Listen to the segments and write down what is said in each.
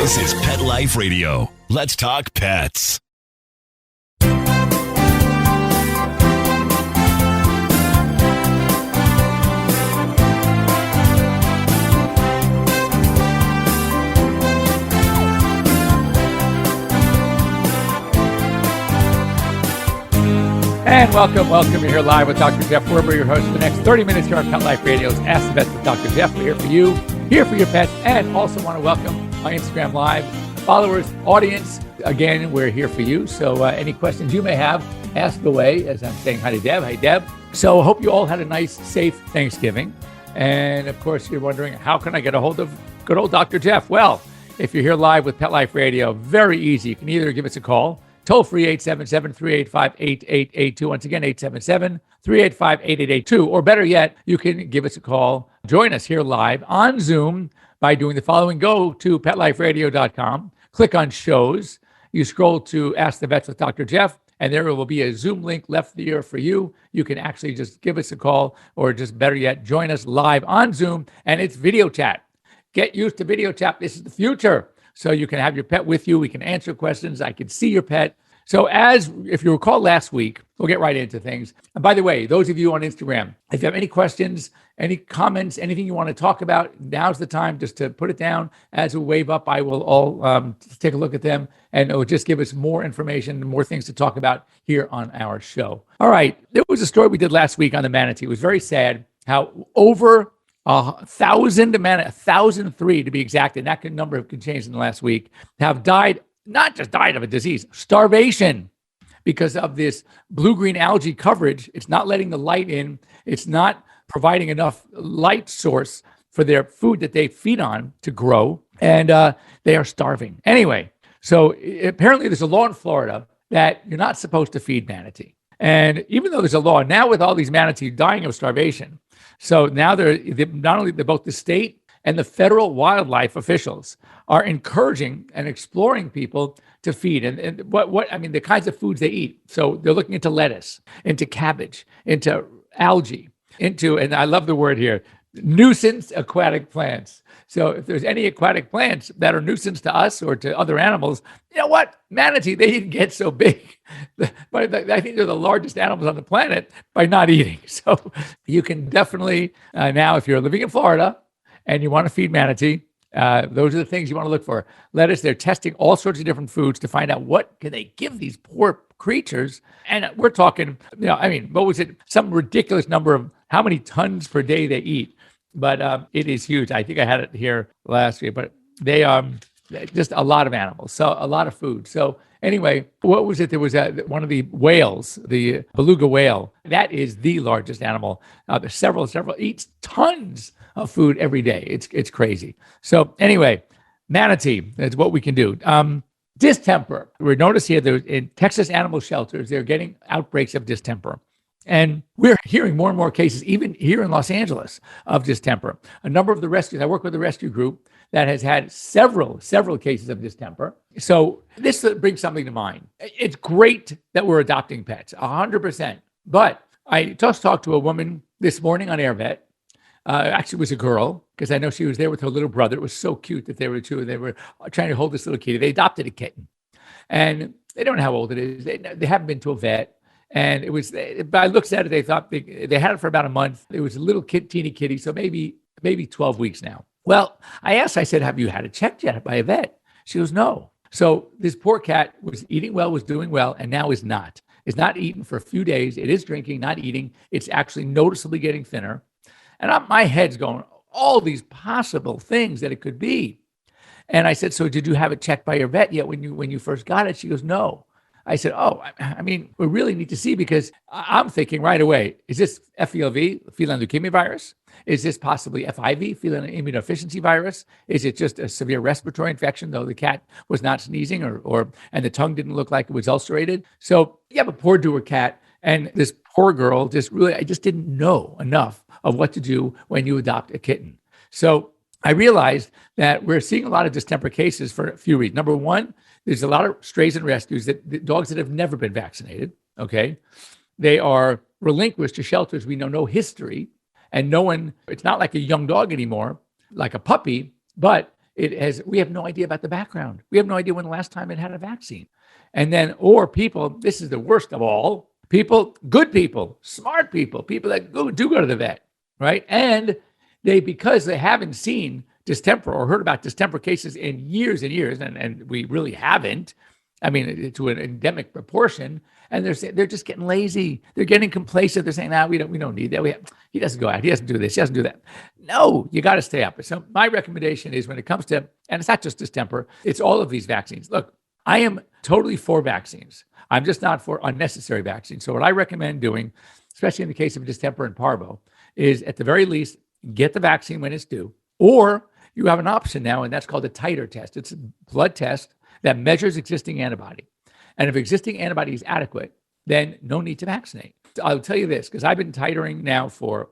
This is Pet Life Radio. Let's talk pets. And welcome. You're here live with Dr. Jeff Werber, your host for the next 30 minutes here on Pet Life Radio's Ask the Vets with Dr. Jeff. We're here for you, here for your pets, and also want to welcome my Instagram Live followers, audience. Again, we're here for you. So any questions you may have, ask away as I'm saying hi to Deb. Hey, Deb. So I hope you all had a nice, safe Thanksgiving. And of course, you're wondering, how can I get a hold of good old Dr. Jeff? Well, if you're here live with Pet Life Radio, very easy. You can either give us a call, toll free 877-385-8882. Once again, 877-385-8882. Or better yet, you can give us a call. Join us here live on Zoom by doing the following. Go to PetLifeRadio.com, click on shows. You scroll to Ask the Vets with Dr. Jeff, and there will be a Zoom link left there for you. You can actually just give us a call, or just better yet, join us live on Zoom, and it's video chat. Get used to video chat. This is the future. So you can have your pet with you. We can answer questions. I can see your pet. So if you recall last week, we'll get right into things. And by the way, those of you on Instagram, if you have any questions, any comments, anything you want to talk about, now's the time just to put it down. As we wave up, I will all take a look at them, and it will just give us more information and more things to talk about here on our show. All right. There was a story we did last week on the manatee. It was very sad how over 1,003 to be exact, and that number can change in the last week, have died, not just died of a disease, starvation, because of this blue-green algae coverage. It's not letting the light in. It's not providing enough light source for their food that they feed on to grow, and they are starving. Anyway, so apparently there's a law in Florida that you're not supposed to feed manatee. And even though there's a law, now with all these manatee dying of starvation, so now they're both the state and the federal wildlife officials are encouraging and exploring people to feed. And the kinds of foods they eat. So they're looking into lettuce, into cabbage, into algae, and I love the word here, nuisance aquatic plants. So if there's any aquatic plants that are nuisance to us or to other animals, you know what? Manatee, they didn't get so big. But I think they're the largest animals on the planet by not eating. So you can definitely, now if you're living in Florida and you want to feed manatee, those are the things you want to look for. Lettuce, they're testing all sorts of different foods to find out what can they give these poor creatures. And we're talking, what was it? Some ridiculous number of how many tons per day they eat. But it is huge. I think I had it here last week, but they just a lot of animals, so a lot of food. So anyway, what was it? There was one of the whales, the beluga whale. That is the largest animal. Several eats tons of food every day. It's crazy. So anyway, manatee, that's what we can do. Distemper. We notice here that in Texas animal shelters, they're getting outbreaks of distemper. And we're hearing more and more cases, even here in Los Angeles, of distemper. A number of the rescues, I work with a rescue group that has had several cases of distemper. So this brings something to mind. It's great that we're adopting pets, 100%. But I just talked to a woman this morning on AirVet. Actually, it was a girl, because I know she was there with her little brother. It was so cute that they were two, and they were trying to hold this little kitty. They adopted a kitten. And they don't know how old it is. They haven't been to a vet. And it was, by looks at it, they thought they had it for about a month. It was a little teeny kitty, so maybe 12 weeks now. Well, I said, have you had it checked yet by a vet? She goes, no. So this poor cat was eating well, was doing well, and now is not. Is not eating for a few days. It is drinking, not eating. It's actually noticeably getting thinner. And my head's going, all these possible things that it could be. And I said, so did you have it checked by your vet yet when you first got it? She goes, no. I said, we really need to see, because I'm thinking right away, is this FELV, feline leukemia virus? Is this possibly FIV, feline immunodeficiency virus? Is it just a severe respiratory infection, though the cat was not sneezing and the tongue didn't look like it was ulcerated? So you have a poor doer cat, and this poor girl I just didn't know enough of what to do when you adopt a kitten. So I realized that we're seeing a lot of distemper cases for a few reasons. Number one, there's a lot of strays and rescues dogs that have never been vaccinated. Okay. They are relinquished to shelters. We know no history, and it's not like a young dog anymore, like a puppy, but we have no idea about the background. We have no idea when the last time it had a vaccine. And then, or people, this is the worst of all, people, good people, smart people that do go to the vet, right? And because they haven't seen distemper or heard about distemper cases in years and years, and we really haven't, I mean, to an endemic proportion, and they're just getting lazy. They're getting complacent. They're saying, we don't need that. He doesn't go out. He doesn't do this. He doesn't do that. No, you got to stay up. So my recommendation is when it comes to, and it's not just distemper, it's all of these vaccines. Look, I am totally for vaccines. I'm just not for unnecessary vaccines. So what I recommend doing, especially in the case of distemper and parvo, is at the very least, get the vaccine when it's due. Or you have an option now, and that's called a titer test. It's a blood test that measures existing antibody. And if existing antibody is adequate, then no need to vaccinate. I'll tell you this, because I've been titering now for,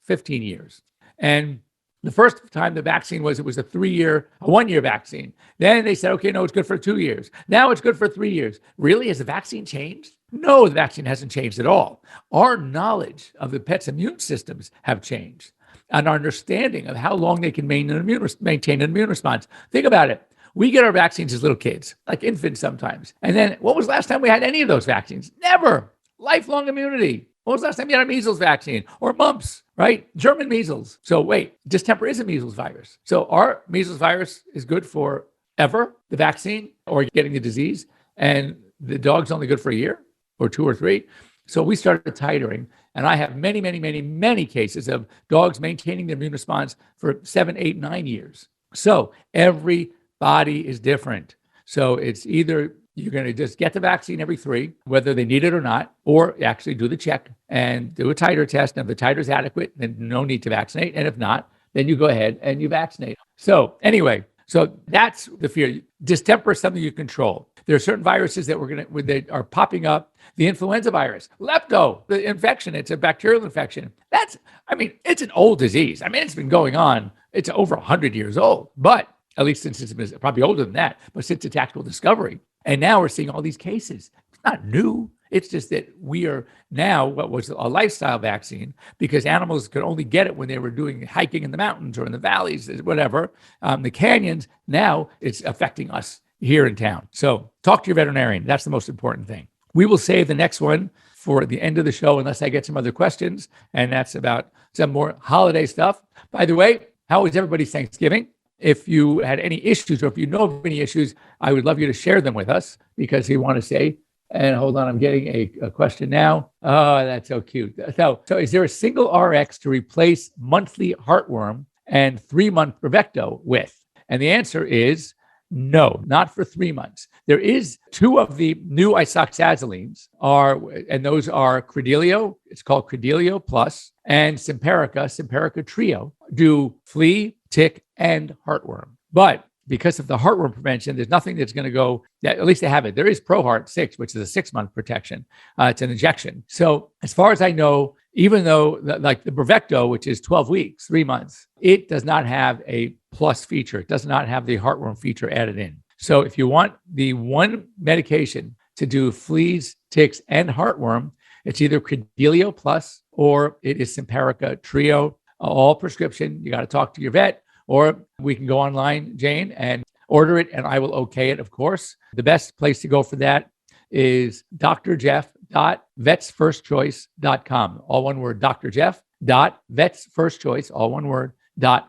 15 years. And the first time the vaccine it was a 1-year vaccine. Then they said, okay, no, it's good for 2 years. Now it's good for 3 years. Really? Has the vaccine changed? No, the vaccine hasn't changed at all. Our knowledge of the pet's immune systems have changed, and our understanding of how long they can maintain an immune response. Think about it. We get our vaccines as little kids, like infants sometimes. And then what was the last time we had any of those vaccines? Never. Lifelong immunity. When was the last time you had a measles vaccine or mumps, right? German measles. So wait, distemper is a measles virus. So our measles virus is good for ever, the vaccine, or getting the disease. And the dog's only good for a year or 2 or 3. So we started titering. And I have many, many, many, many cases of dogs maintaining their immune response for 7, 8, 9 years. So every body is different. So it's either you're going to just get the vaccine every 3, whether they need it or not, or actually do the check and do a titer test. And if the titer is adequate, then no need to vaccinate. And if not, then you go ahead and you vaccinate. So anyway, so that's the fear. Distemper is something you control. There are certain viruses that are popping up. The influenza virus, lepto, the infection, it's a bacterial infection. It's an old disease. It's been going on. It's over 100 years old, but at least since it's probably older than that, but since its actual discovery. And now we're seeing all these cases. It's not new. It's just that we are now what was a lifestyle vaccine because animals could only get it when they were doing hiking in the mountains or in the valleys, whatever, the canyons. Now it's affecting us here in town. So talk to your veterinarian. That's the most important thing. We will save the next one for the end of the show unless I get some other questions. And that's about some more holiday stuff. By the way, how was everybody's Thanksgiving? If you had any issues or if you know of any issues, I would love you to share them with us because we want to say, and hold on, I'm getting a question now. Oh, that's so cute. So is there a single RX to replace monthly heartworm and 3-month Bravecto with? And the answer is no, not for 3 months. There is 2 of the new isoxazolines and those are Credelio, it's called Credelio Plus, and Simparica Trio, do flea, tick, and heartworm. But because of the heartworm prevention, there's nothing that's going to go, at least they have it. There is ProHeart 6, which is a 6-month protection. It's an injection. So as far as I know, even though like the Bravecto, which is 12 weeks, 3 months, it does not have a plus feature. It does not have the heartworm feature added in. So if you want the one medication to do fleas, ticks, and heartworm, it's either Credelio Plus or it is Simparica Trio, all prescription. You got to talk to your vet, or we can go online, Jane, and order it, and I will okay it, of course. The best place to go for that is drjeff.vetsfirstchoice.com. All one word, drjeff.vetsfirstchoice, all one word,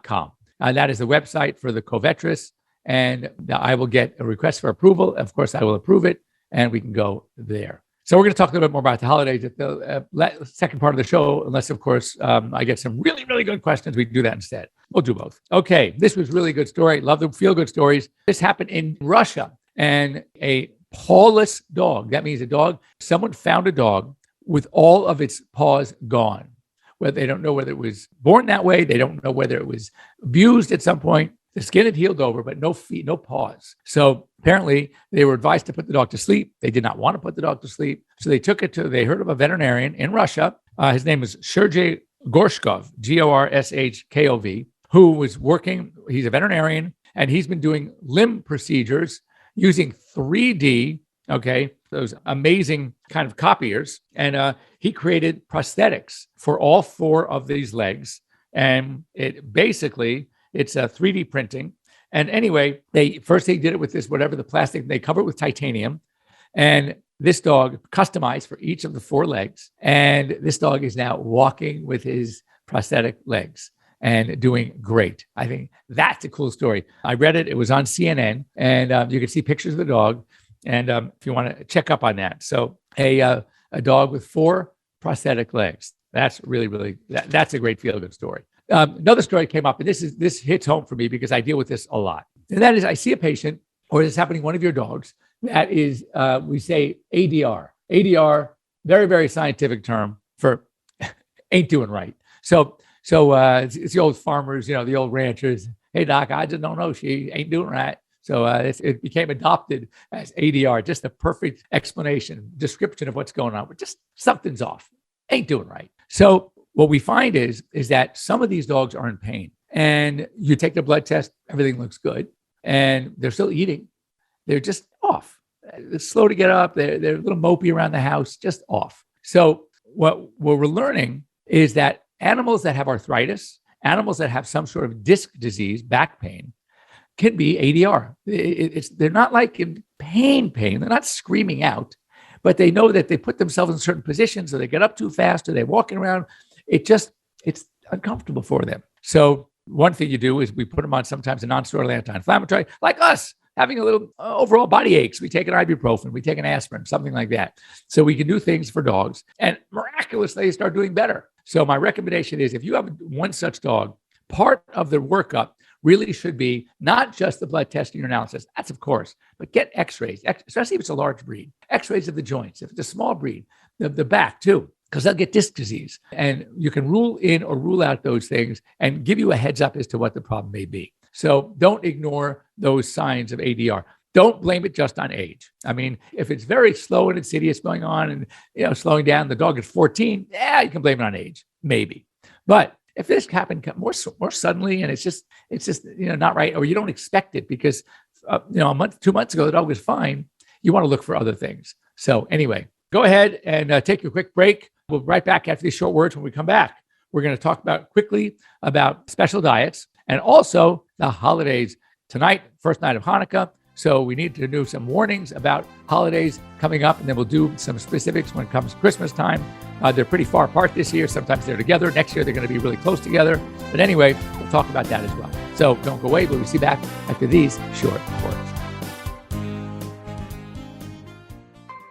.com. That is the website for the Covetrus, and I will get a request for approval. Of course, I will approve it, and we can go there. So we're going to talk a little bit more about the holidays at the second part of the show, unless, of course, I get some really, really good questions. We can do that instead. We'll do both. Okay, this was a really good story. Love the feel-good stories. This happened in Russia, and a pawless dog. That means someone found a dog with all of its paws gone. Well, they don't know whether it was born that way. They don't know whether it was abused at some point. The skin had healed over, but no feet, no paws. So apparently they were advised to put the dog to sleep. They did not want to put the dog to sleep. So they they heard of a veterinarian in Russia. His name is Sergei Gorshkov, Gorshkov, who was working. He's a veterinarian, and he's been doing limb procedures using 3D, those amazing kind of copiers. And he created prosthetics for all 4 of these legs. And it's a 3D printing. And anyway, they did it with this, whatever the plastic, they cover it with titanium. And this dog customized for each of the 4 legs. And this dog is now walking with his prosthetic legs and doing great. I think that's a cool story. I read it. It was on CNN, and you can see pictures of the dog. And if you want to check up on that. So a dog with 4 prosthetic legs. That's really, that's a great feel-good story. Another story came up, and this hits home for me because I deal with this a lot. And that is, I see a patient, or it's happening to one of your dogs, that is, we say ADR. ADR, very, very scientific term for ain't doing right. So it's the old farmers, the old ranchers. Hey, doc, I just don't know. She ain't doing right. So it became adopted as ADR, just the perfect explanation, description of what's going on. But just something's off. Ain't doing right. So what we find is that some of these dogs are in pain. And you take their blood test, everything looks good. And they're still eating. They're just off. They're slow to get up. They're a little mopey around the house, just off. So what we're learning is that animals that have arthritis, animals that have some sort of disc disease, back pain, can be ADR. They're not like in pain. They're not screaming out, but they know that they put themselves in certain positions, or they get up too fast, or they're walking around. It's uncomfortable for them. So one thing you do is we put them on sometimes a non-steroidal anti-inflammatory, like us, having a little overall body aches. We take an ibuprofen, we take an aspirin, something like that. So we can do things for dogs, and miraculously they start doing better. So my recommendation is, if you have one such dog, part of the workup really should be not just the blood testing or analysis. That's of course, but get x-rays, especially if it's a large breed, x-rays of the joints. If it's a small breed, the back too, because they'll get disc disease. And you can rule in or rule out those things and give you a heads up as to what the problem may be. So don't ignore those signs of ADR. Don't blame it just on age. I mean, if it's very slow and insidious going on and slowing down, the dog is 14, you can blame it on age, maybe. But if this happened more suddenly and it's just not right, or you don't expect it because a month, 2 months ago the dog was fine, you want to look for other things. So anyway, go ahead and take a quick break. We'll be right back after these short words. When we come back, we're going to talk quickly about special diets and also the holidays. Tonight, first night of Hanukkah. So we need to do some warnings about holidays coming up, and then we'll do some specifics when it comes to Christmas time. They're pretty far apart this year. Sometimes they're together. Next year, they're going to be really close together. But anyway, we'll talk about that as well. So don't go away. We'll be back after these short words.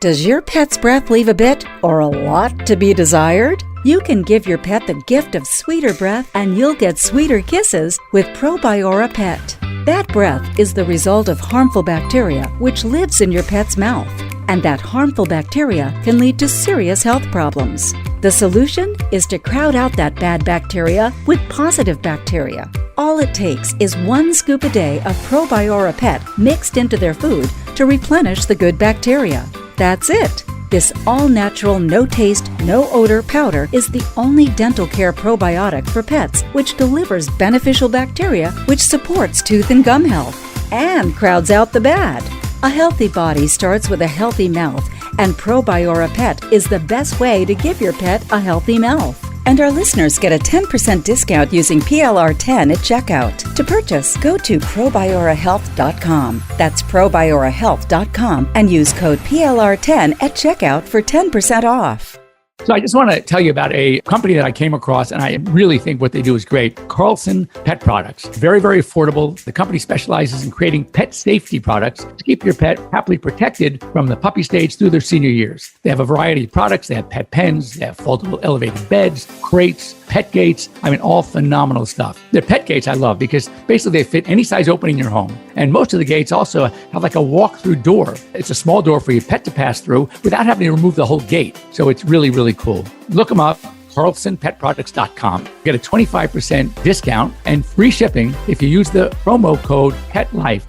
Does your pet's breath leave a bit or a lot to be desired? You can give your pet the gift of sweeter breath, and you'll get sweeter kisses with ProBiora Pet. That breath is the result of harmful bacteria which lives in your pet's mouth, and that harmful bacteria can lead to serious health problems. The solution is to crowd out that bad bacteria with positive bacteria. All it takes is 1 scoop a day of ProBiora Pet mixed into their food to replenish the good bacteria. That's it. This all-natural, no-taste, no-odor powder is the only dental care probiotic for pets which delivers beneficial bacteria which supports tooth and gum health and crowds out the bad. A healthy body starts with a healthy mouth, and ProBiora Pet is the best way to give your pet a healthy mouth. And our listeners get a 10% discount using PLR10 at checkout. To purchase, go to ProBioraHealth.com. That's ProBioraHealth.com and use code PLR10 at checkout for 10% off. So I just want to tell you about a company that I came across, and I really think what they do is great. Carlson Pet Products. Very, very affordable. The company specializes in creating pet safety products to keep your pet happily protected from the puppy stage through their senior years. They have a variety of products. They have pet pens. They have foldable elevated beds, crates, pet gates. I mean, all phenomenal stuff. Their pet gates I love because basically they fit any size opening in your home. And most of the gates also have like a walk-through door. It's a small door for your pet to pass through without having to remove the whole gate. So it's really, really cool. Look them up, carlsonpetproducts.com. Get a 25% discount and free shipping if you use the promo code PETLIFE,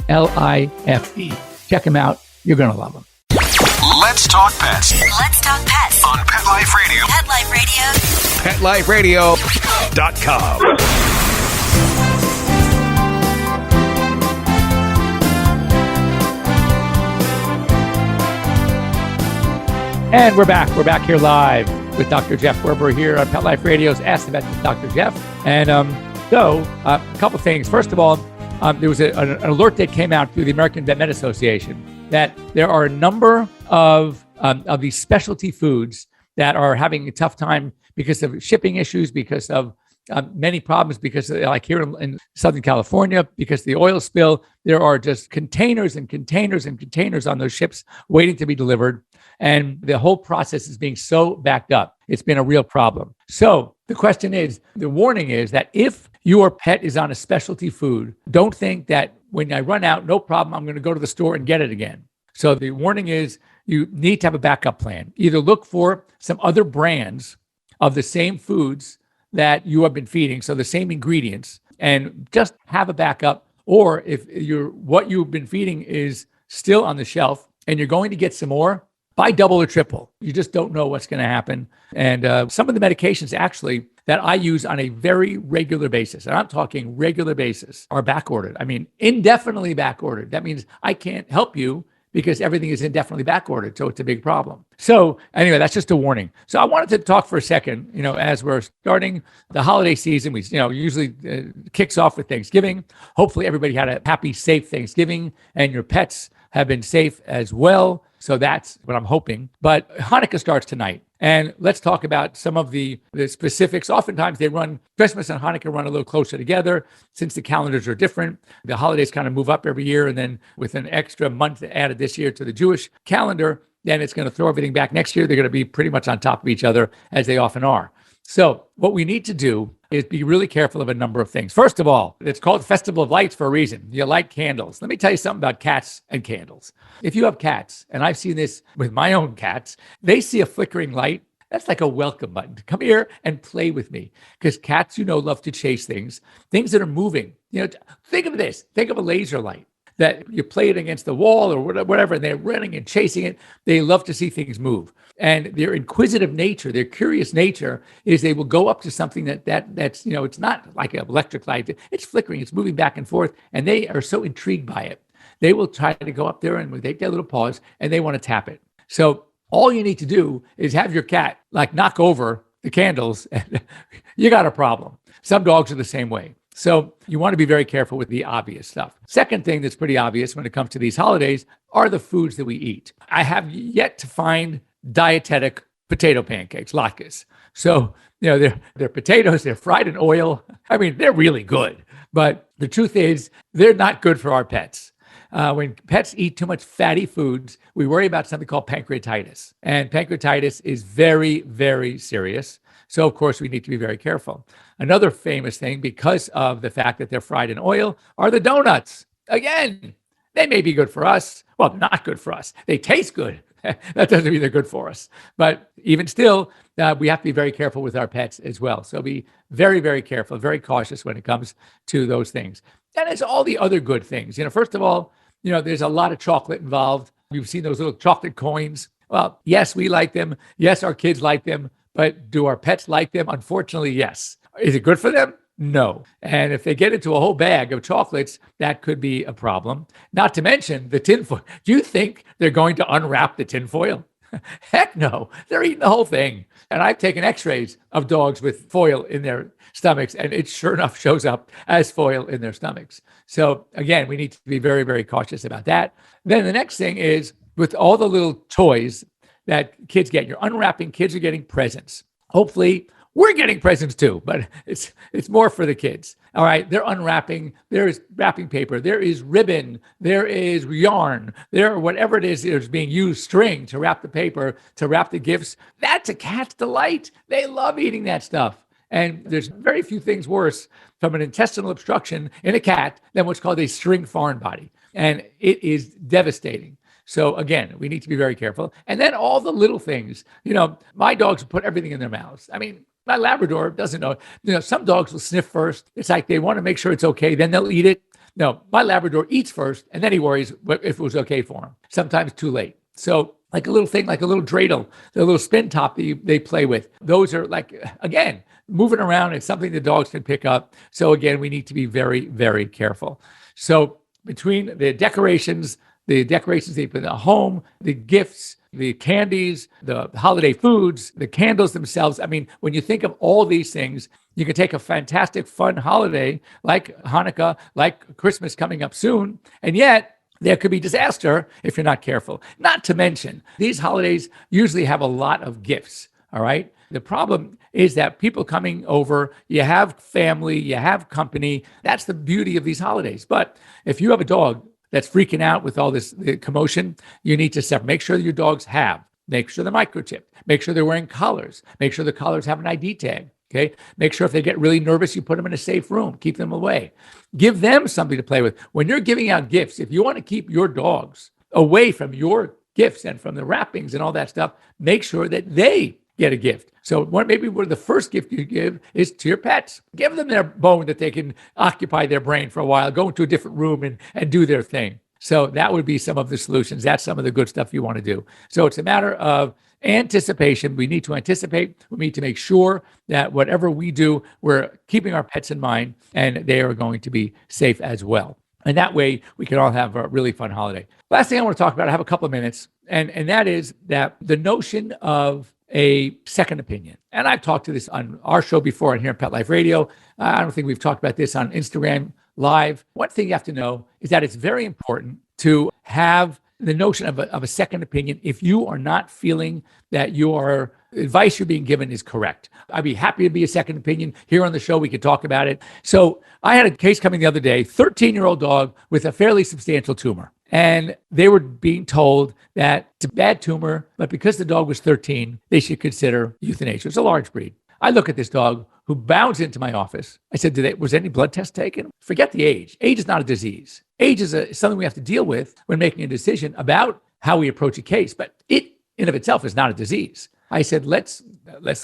PETLIFE. Check them out. You're going to love them. Let's talk pets. Let's talk pets On Pet Life Radio. Pet Life Radio. PetLifeRadio.com. And we're back. We're back here live with Dr. Jeff Werber here on Pet Life Radio's Ask the Vet with Dr. Jeff. And a couple things. First of all, there was an alert that came out through the American Vet Association that there are a number of these specialty foods that are having a tough time because of shipping issues, because of many problems, because like here in Southern California, because of the oil spill, there are just containers and containers and containers on those ships waiting to be delivered. And the whole process is being so backed up. It's been a real problem. So the question is, the warning is that if your pet is on a specialty food, don't think that when I run out, no problem, I'm going to go to the store and get it again. So the warning is you need to have a backup plan. Either look for some other brands of the same foods that you have been feeding, so the same ingredients, and just have a backup. Or if what you've been feeding is still on the shelf and you're going to get some more, buy double or triple. You just don't know what's going to happen. And some of the medications actually that I use on a very regular basis, and I'm talking regular basis, are back ordered. I mean, indefinitely back ordered. That means I can't help you because everything is indefinitely back ordered. So it's a big problem. So anyway, that's just a warning. So I wanted to talk for a second, as we're starting the holiday season, we, usually kicks off with Thanksgiving. Hopefully everybody had a happy, safe Thanksgiving and your pets have been safe as well. So that's what I'm hoping. But Hanukkah starts tonight. And let's talk about some of the specifics. Oftentimes Christmas and Hanukkah run a little closer together since the calendars are different. The holidays kind of move up every year. And then with an extra month added this year to the Jewish calendar, then it's going to throw everything back next year. They're going to be pretty much on top of each other as they often are. So what we need to do is be really careful of a number of things. First of all, it's called Festival of Lights for a reason. You light candles. Let me tell you something about cats and candles. If you have cats, and I've seen this with my own cats, they see a flickering light. That's like a welcome button. Come here and play with me. Because cats, love to chase things that are moving. Think of this. Think of a laser light that you play it against the wall or whatever, and they're running and chasing it. They love to see things move. And their inquisitive nature, their curious nature is they will go up to something that's, it's not like an electric light. It's flickering, it's moving back and forth, and they are so intrigued by it. They will try to go up there and take their little paws and they want to tap it. So all you need to do is have your cat knock over the candles and you got a problem. Some dogs are the same way. So you want to be very careful with the obvious stuff. Second thing that's pretty obvious when it comes to these holidays are the foods that we eat. I have yet to find dietetic potato pancakes, latkes. So, they're potatoes, they're fried in oil. I mean, they're really good. But the truth is, they're not good for our pets. When pets eat too much fatty foods, we worry about something called pancreatitis. And pancreatitis is very, very serious. So, of course, we need to be very careful. Another famous thing, because of the fact that they're fried in oil, are the donuts. Again, they may be good for us. Well, they're not good for us. They taste good. That doesn't mean they're good for us. But even still, we have to be very careful with our pets as well. So be very, very careful, very cautious when it comes to those things. And it's all the other good things. First of all, there's a lot of chocolate involved. You've seen those little chocolate coins. Well, yes, we like them. Yes, our kids like them. But do our pets like them? Unfortunately, yes. Is it good for them? No. And if they get into a whole bag of chocolates, that could be a problem. Not to mention the tinfoil. Do you think they're going to unwrap the tinfoil? Heck no. They're eating the whole thing. And I've taken x-rays of dogs with foil in their stomachs, and it sure enough shows up as foil in their stomachs. So again, we need to be very, very cautious about that. Then the next thing is with all the little toys that kids get, you're unwrapping, kids are getting presents. Hopefully, we're getting presents too, but it's more for the kids. All right, they're unwrapping. There is wrapping paper. There is ribbon. There is yarn. Whatever it is being used, string to wrap the paper, to wrap the gifts. That's a cat's delight. They love eating that stuff. And there's very few things worse from an intestinal obstruction in a cat than what's called a string foreign body. And it is devastating. So again, we need to be very careful. And then all the little things, my dogs put everything in their mouths. I mean, my Labrador doesn't know. Some dogs will sniff first. It's like they want to make sure it's okay. Then they'll eat it. No, my Labrador eats first, and then he worries if it was okay for him. Sometimes too late. So like a little thing, like a little dreidel, the little spin top that they play with. Those are again, moving around. It's something the dogs can pick up. So again, we need to be very, very careful. So between the decorations they put in the home, the gifts, the candies, the holiday foods, the candles themselves. I mean, when you think of all these things, you can take a fantastic, fun holiday like Hanukkah, like Christmas coming up soon, and yet there could be disaster if you're not careful. Not to mention, these holidays usually have a lot of gifts, all right? The problem is that people coming over, you have family, you have company. That's the beauty of these holidays. But if you have a dog that's freaking out with all this commotion, you need to separate. Make sure that your dogs have. Make sure they're microchipped. Make sure they're wearing collars. Make sure the collars have an ID tag. Okay. Make sure if they get really nervous, you put them in a safe room. Keep them away. Give them something to play with. When you're giving out gifts, if you want to keep your dogs away from your gifts and from the wrappings and all that stuff, make sure that they get a gift. So maybe the first gift you give is to your pets. Give them their bone that they can occupy their brain for a while, go into a different room and do their thing. So that would be some of the solutions. That's some of the good stuff you want to do. So it's a matter of anticipation. We need to anticipate. We need to make sure that whatever we do, we're keeping our pets in mind and they are going to be safe as well. And that way we can all have a really fun holiday. Last thing I want to talk about, I have a couple of minutes, and that is that the notion of a second opinion. And I've talked to this on our show before and here on Pet Life Radio. I don't think we've talked about this on Instagram Live. One thing you have to know is that it's very important to have the notion of a second opinion if you are not feeling that your advice you're being given is correct. I'd be happy to be a second opinion. Here on the show, we could talk about it. So I had a case coming the other day, 13-year-old dog with a fairly substantial tumor. And they were being told that it's a bad tumor, but because the dog was 13, they should consider euthanasia. It's a large breed. I look at this dog who bounds into my office. I said, was any blood test taken? Forget the age. Age is not a disease. Age is something we have to deal with when making a decision about how we approach a case, but it in of itself is not a disease. I said, let's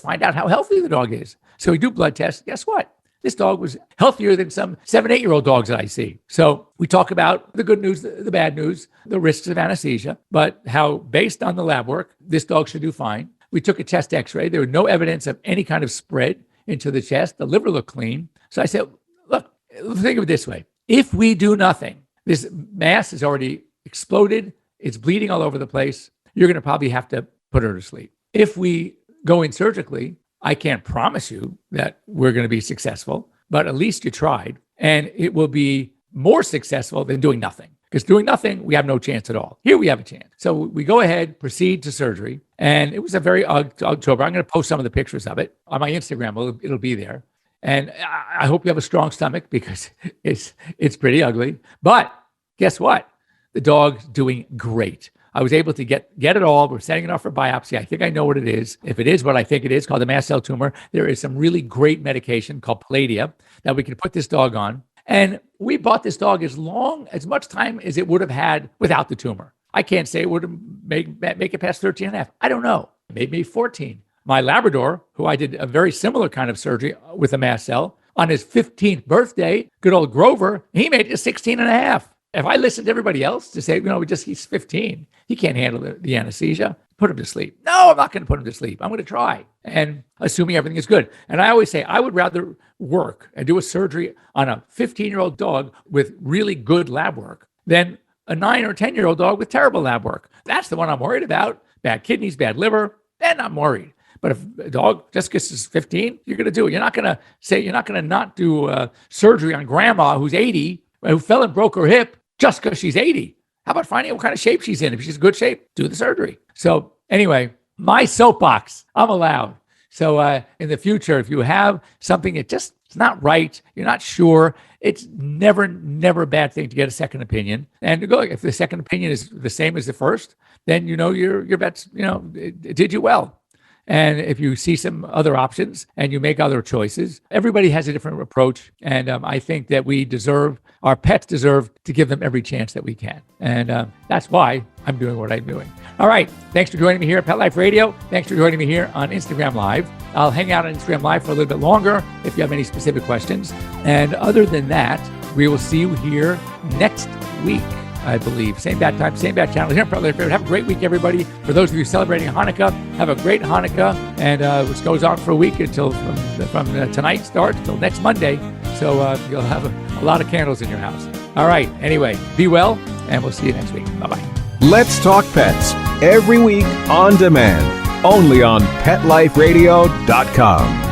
find out how healthy the dog is. So we do blood tests. Guess what? This dog was healthier than some 7-8-year-old dogs that I see. So we talk about the good news, the bad news, the risks of anesthesia, but how based on the lab work, this dog should do fine. We took a chest x-ray. There was no evidence of any kind of spread into the chest. The liver looked clean. So I said, look, think of it this way. If we do nothing, this mass is already exploded. It's bleeding all over the place. You're going to probably have to put her to sleep. If we go in surgically, I can't promise you that we're going to be successful, but at least you tried. And it will be more successful than doing nothing. Because doing nothing, we have no chance at all. Here we have a chance. So we go ahead, proceed to surgery. And it was a very October. I'm going to post some of the pictures of it on my Instagram. It'll be there. And I hope you have a strong stomach because it's pretty ugly. But guess what? The dog's doing great. I was able to get it all. We're sending it off for biopsy. I think I know what it is. If it is what I think it is, called a mast cell tumor, there is some really great medication called Palladia that we can put this dog on. And we bought this dog as much time as it would have had without the tumor. I can't say it would have make it past 13 and a half. I don't know. Maybe 14. My Labrador, who I did a very similar kind of surgery with a mast cell, on his 15th birthday, good old Grover, he made it to 16 and a half. If I listened to everybody else to say, he's 15, he can't handle the anesthesia, put him to sleep. No, I'm not going to put him to sleep. I'm going to try. And assuming everything is good. And I always say, I would rather work and do a surgery on a 15-year-old dog with really good lab work than a 9 or 10-year-old dog with terrible lab work. That's the one I'm worried about. Bad kidneys, bad liver, then I'm worried. But if a dog just because it's 15, you're going to do it. You're not going to not do surgery on grandma who's 80, who fell and broke her hip just because she's 80. How about finding out what kind of shape she's in? If she's in good shape, do the surgery. So anyway, my soapbox, I'm allowed. So in the future, if you have something that just it's not right, you're not sure, it's never a bad thing to get a second opinion. And to go, if the second opinion is the same as the first, then your vet's it did you well. And if you see some other options and you make other choices, everybody has a different approach. And I think that our pets deserve to give them every chance that we can. And that's why I'm doing what I'm doing. All right. Thanks for joining me here at Pet Life Radio. Thanks for joining me here on Instagram Live. I'll hang out on Instagram Live for a little bit longer if you have any specific questions. And other than that, we will see you here next week, I believe. Same bad time, same bad channel here on Pet Life Radio. Have a great week, everybody. For those of you celebrating Hanukkah, have a great Hanukkah, and which goes on for a week until from tonight starts till next Monday. So you'll have a lot of candles in your house. All right. Anyway, be well, and we'll see you next week. Bye-bye. Let's Talk Pets, every week on demand, only on PetLifeRadio.com.